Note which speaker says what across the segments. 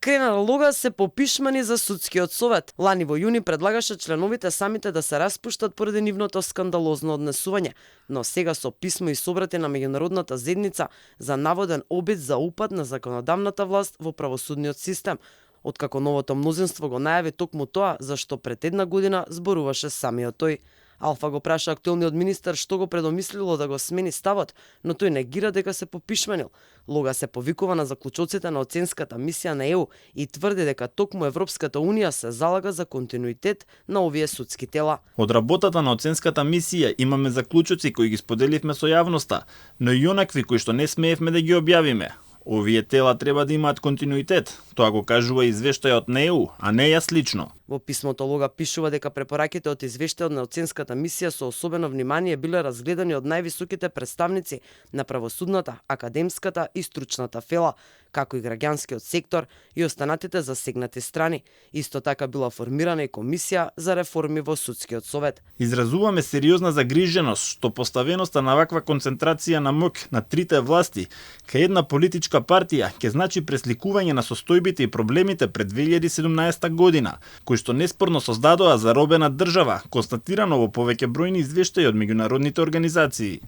Speaker 1: Скрена лога се попишмани за судскиот совет. Лани во јуни предлагаше членовите самите да се распуштат поради нивното скандалозно однесување, но сега со писмо и собрати на меѓународната заедница за наводен обид за упад на законодавната власт во правосудниот систем, откако новото мнозинство го најави токму тоа за што пред една година зборуваше самиот тој. Алфа го праша актуелниот министер што го предомислило да го смени ставот, но тој негира дека се попишманил. Лога се повикува на заклучоците на оценската мисија на ЕУ и тврди дека токму Европската унија се залага за континуитет на овие судски тела.
Speaker 2: Од работата на оценската мисија имаме заклучоци кои ги споделивме со јавноста, но и онакви кои што не смеевме да ги објавиме. Овие тела треба да имаат континуитет. Тоа го кажува извештајот на ЕУ, а не јас лично.
Speaker 1: Во писмото Лога пишува дека препораките од извештајот на оценската мисија со особено внимание биле разгледани од највисоките представници на правосудната, академската и стручната фела, како и граѓанскиот сектор и останатите засегнати страни. Исто така била формирана и комисија за реформи во судскиот совет.
Speaker 2: Изразуваме сериозна загриженост што поставеноста на ваква концентрација на моќ на трите власти кај една политичка партија ќе значи пресликување на состојбите и проблемите пред 2017 година, кои што неспорно создадоа заробена држава, констатирано во повеќе бројни извештаи од меѓународните организации.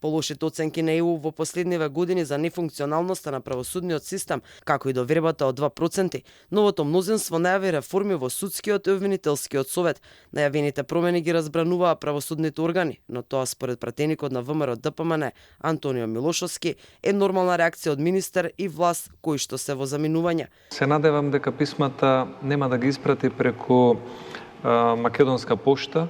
Speaker 1: По лошите оценки на ЕУ во последниве години за нефункционалноста на правосудниот систем, како и довербата од 2%, новото мнозинство најави реформи во судскиот и обвинителскиот совет. Најавените промени ги разбрануваа правосудните органи, но тоа според пратеникот на ВМРО ДПМН Антонио Милошовски е нормална реакција од министер и власт кои што се во заминување.
Speaker 3: Се надевам дека писмата нема да ги испрати преку Македонска пошта,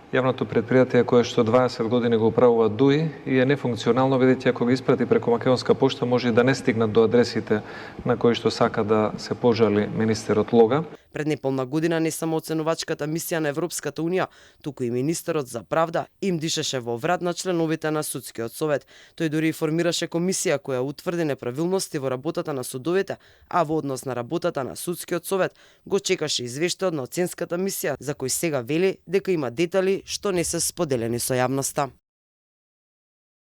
Speaker 3: јавното предпријатие кое што 20 години го управува ДУИ и е нефункционално, бидејќи ако ги испрати преку Македонска пошта може и да не стигнат до адресите на кои што сака да се пожали министерот Лога.
Speaker 1: Пред неполна година не само оценувачката мисија на Европската унија, туку и министерот за правда им дишеше во врат на членовите на судскиот совет. Тој дури и формираше комисија која утврди неправилности во работата на судовите, а во однос на работата на судскиот совет го чекаше извештајот на оценската мисија за кој сега вели дека има детали што не се споделени со јавноста.